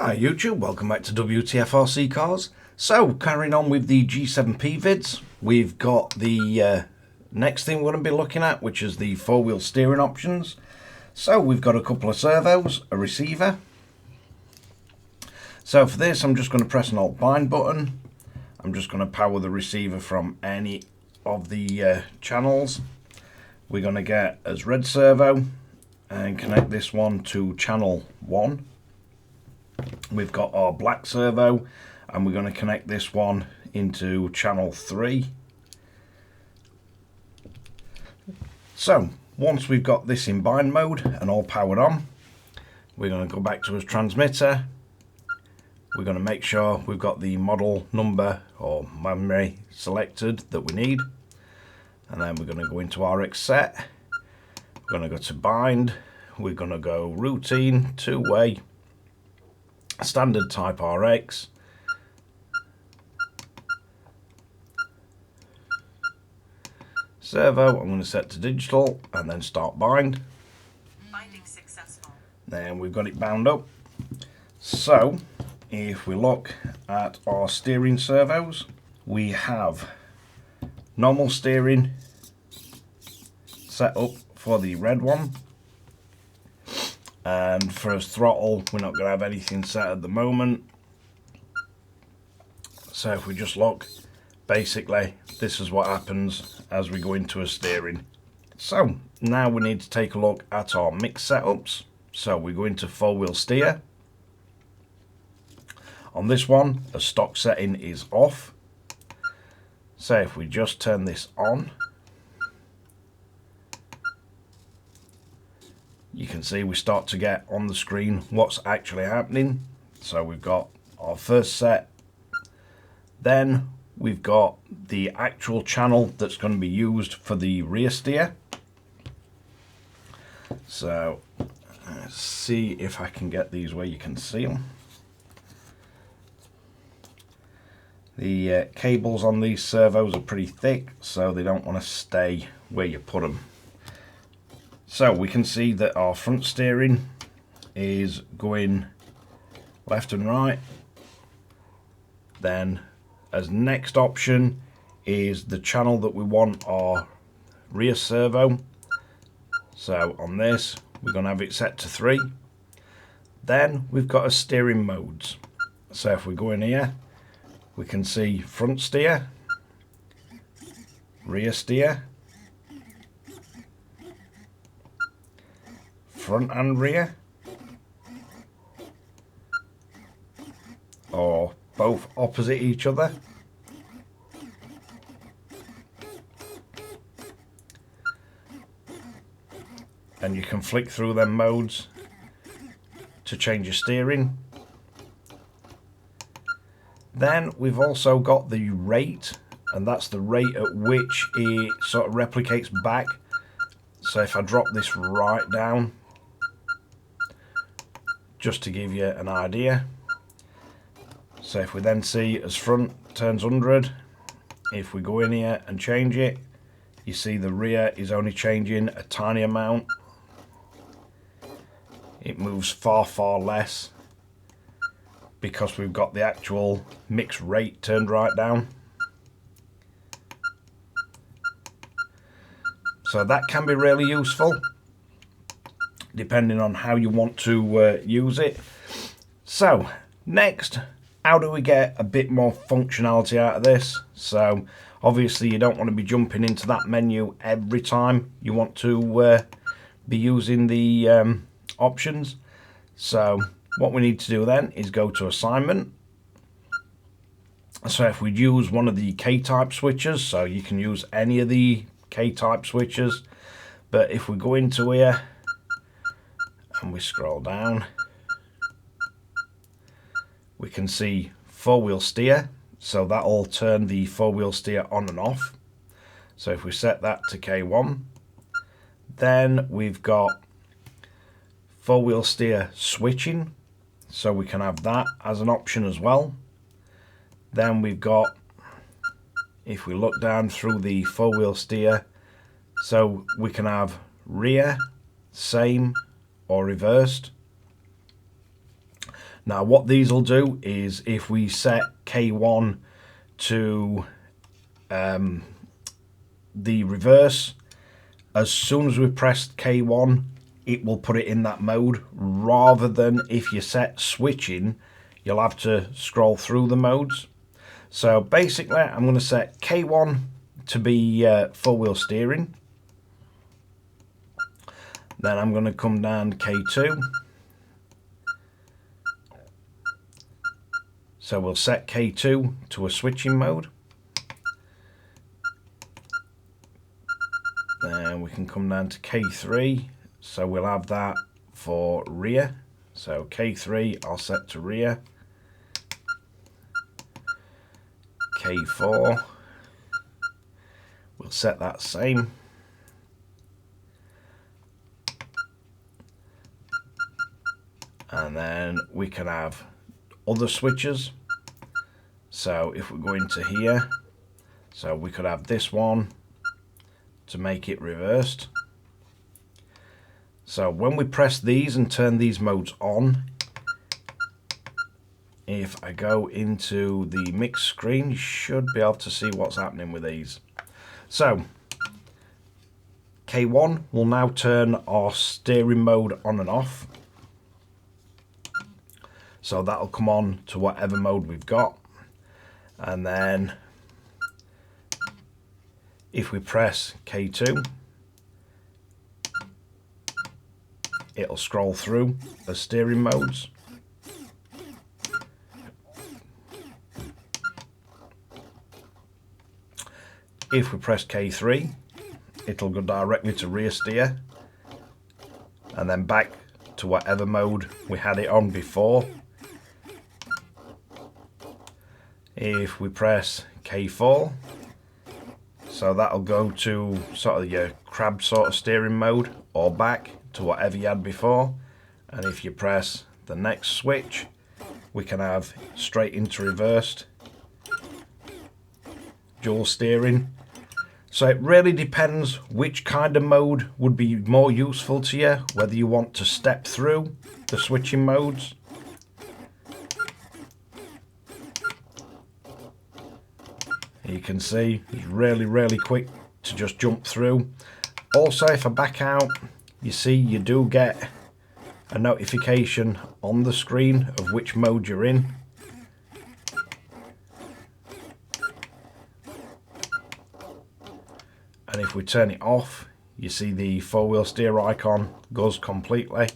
Hi YouTube, welcome back to Wtf Rc Cars. So, carrying on with the G7P vids, we've got the next thing we're going to be looking at, which is the four-wheel steering options. So, we've got a couple of servos, a receiver. So for this, I'm just going to press an Alt bind button. I'm just going to power the receiver from any of the channels. We're going to get as red servo and connect this one to channel 1. We've got our black servo and we're going to connect this one into channel 3. So once we've got this in bind mode and all powered on, we're going to go back to his transmitter. We're going to make sure we've got the model number or memory selected that we need, and then we're going to go into RX set. We're going to go to bind. We're going to go routine, two-way, standard type RX, servo. I'm going to set to digital and then start bind. Binding successful. Then we've got it bound up. So if we look at our steering servos, we have normal steering set up for the red one, and for his throttle we're not going to have anything set at the moment. So if we just look, basically this is what happens as we go into a steering. So now we need to take a look at our mix setups. So we go into four-wheel steer. On this one, the stock setting is off. So if we just turn this on, you can see we start to get on the screen what's actually happening. So we've got our first set, then we've got the actual channel that's going to be used for the rear steer. So let's see if I can get these where you can see them. The cables on these servos are pretty thick, so they don't want to stay where you put them. So we can see that our front steering is going left and right. Then as next option is the channel that we want our rear servo. So on this we're going to have it set to 3. Then we've got a steering modes. So if we go in here, we can see front steer, rear steer, front and rear, or both opposite each other. And you can flick through them modes to change your steering. Then we've also got the rate, and that's the rate at which it sort of replicates back. So if I drop this right down, just to give you an idea. So if we then see as front turns 100, if we go in here and change it, you see the rear is only changing a tiny amount. It moves far, far less, because we've got the actual mix rate turned right down. So that can be really useful depending on how you want to use it. So next, how do we get a bit more functionality out of this? So obviously you don't want to be jumping into that menu every time you want to be using the options. So what we need to do then is go to assignment. So if we use one of the K-type switches, so you can use any of the K-type switches, but if we go into here and we scroll down, we can see four-wheel steer. So that'll turn the four-wheel steer on and off. So if we set that to K1, then we've got four-wheel steer switching. So we can have that as an option as well. Then we've got, if we look down through the four-wheel steer, so we can have rear, same, or reversed. Now what these will do is if we set K1 to the reverse, as soon as we press K1 it will put it in that mode, rather than if you set switching you'll have to scroll through the modes. So basically I'm going to set K1 to be 4-wheel steering, then I'm going to come down K2. So we'll set K2 to a switching mode. Then we can come down to K3. So we'll have that for rear. So K3 I'll set to rear. K4 we'll set that same. And then we can have other switches. So if we go into here, so we could have this one to make it reversed. So when we press these and turn these modes on, if I go into the mix screen, you should be able to see what's happening with these. So K1 will now turn our steering mode on and off. So that'll come on to whatever mode we've got. And then if we press K2, it'll scroll through the steering modes. If we press K3, it'll go directly to rear steer and then back to whatever mode we had it on before. If we press K4, so that'll go to sort of your crab sort of steering mode or back to whatever you had before. And if you press the next switch, we can have straight into reversed dual steering. So it really depends which kind of mode would be more useful to you, whether you want to step through the switching modes. You can see it's really quick to just jump through. Also, if I back out, you see you do get a notification on the screen of which mode you're in. And if we turn it off, you see the 4-wheel steer icon goes completely.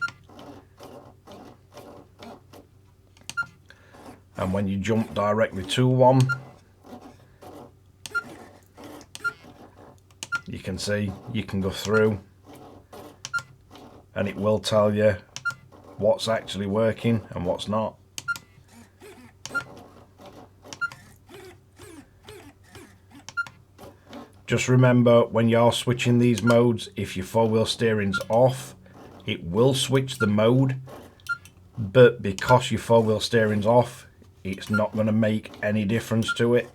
And when you jump directly to one, you can see you can go through and it will tell you what's actually working and what's not. Just remember, when you're switching these modes, if your 4-wheel steering's off, it will switch the mode, but because your 4-wheel steering's off, it's not going to make any difference to it.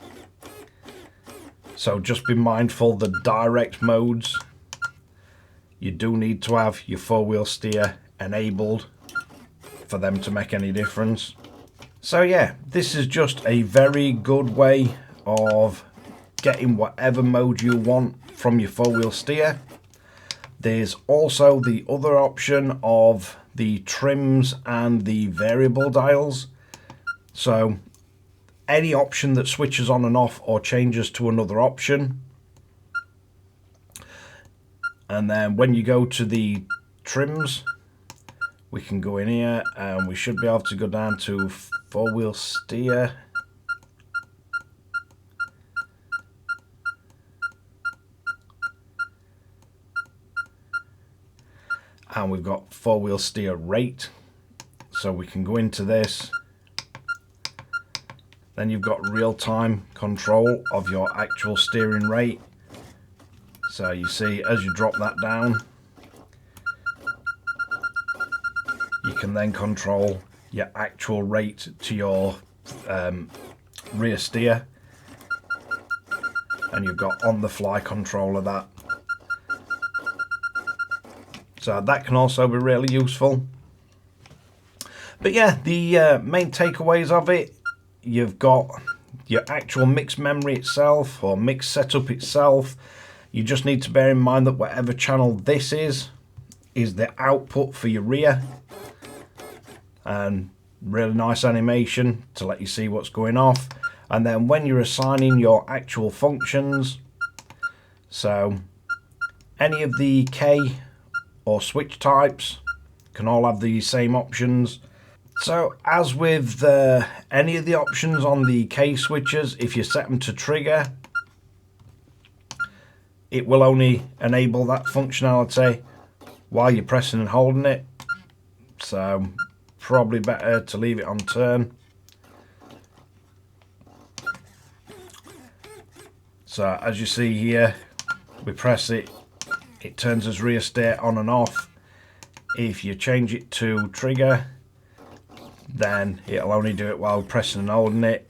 So just be mindful, the direct modes, you do need to have your 4-wheel steer enabled for them to make any difference. So yeah, this is just a very good way of getting whatever mode you want from your 4-wheel steer. There's also the other option of the trims and the variable dials. So any option that switches on and off or changes to another option. And then when you go to the trims, we can go in here and we should be able to go down to 4-wheel steer. And we've got 4-wheel steer rate, so we can go into this. Then you've got real-time control of your actual steering rate. So you see, as you drop that down, you can then control your actual rate to your rear steer, and you've got on-the-fly control of that. So that can also be really useful. But yeah, the main takeaways of it, you've got your actual mix memory itself, or mix setup itself. You just need to bear in mind that whatever channel this is the output for your rear. And really nice animation to let you see what's going off. And then when you're assigning your actual functions, so any of the K or switch types can all have the same options. So as with any of the options on the K switches, if you set them to trigger, it will only enable that functionality while you're pressing and holding it. So probably better to leave it on turn. So as you see here, we press it, it turns as rear steer on and off. If you change it to trigger, then it'll only do it while pressing and holding it.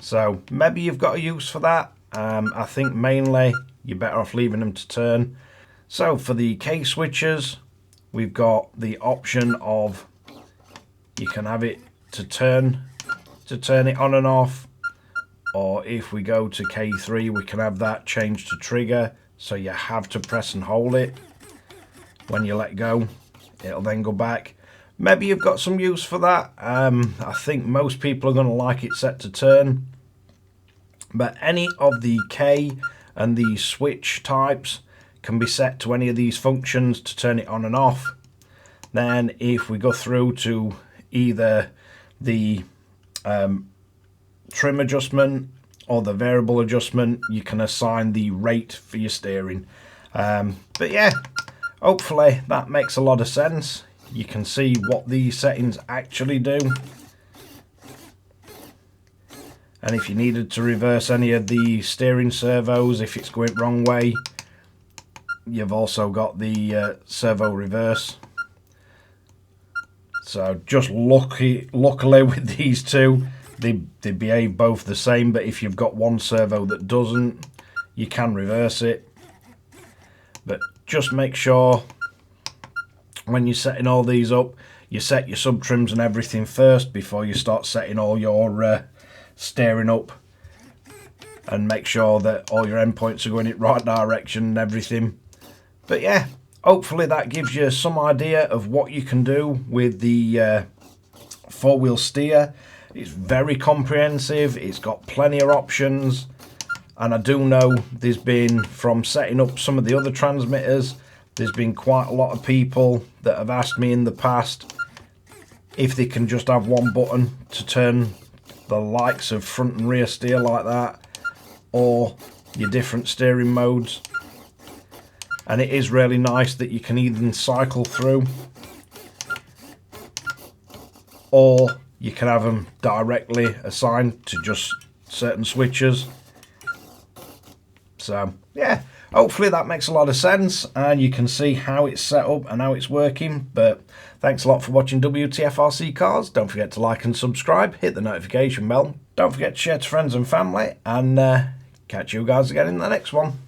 So maybe you've got a use for that. I think mainly you're better off leaving them to turn. So for the K switches, we've got the option of you can have it to turn it on and off, or if we go to K3 we can have that changed to trigger, so you have to press and hold it. When you let go, it'll then go back. Maybe you've got some use for that. I think most people are going to like it set to turn. But any of the K and the switch types can be set to any of these functions to turn it on and off. Then if we go through to either the trim adjustment or the variable adjustment, you can assign the rate for your steering. But yeah, hopefully that makes a lot of sense. You can see what these settings actually do. And if you needed to reverse any of the steering servos, if it's going wrong way, you've also got the servo reverse. So just luckily with these two, they behave both the same, but if you've got one servo that doesn't, you can reverse it. But just make sure when you're setting all these up, you set your sub trims and everything first before you start setting all your steering up, and make sure that all your endpoints are going in the right direction and everything. But yeah, hopefully that gives you some idea of what you can do with the four-wheel steer. It's very comprehensive, it's got plenty of options, and I do know there's been, from setting up some of the other transmitters, there's been quite a lot of people that have asked me in the past if they can just have one button to turn the likes of front and rear steer like that, or your different steering modes. And it is really nice that you can either cycle through, or you can have them directly assigned to just certain switches. So yeah, hopefully that makes a lot of sense and you can see how it's set up and how it's working. But thanks a lot for watching Wtf Rc Cars. Don't forget to like and subscribe, hit the notification bell, don't forget to share to friends and family, and catch you guys again in the next one.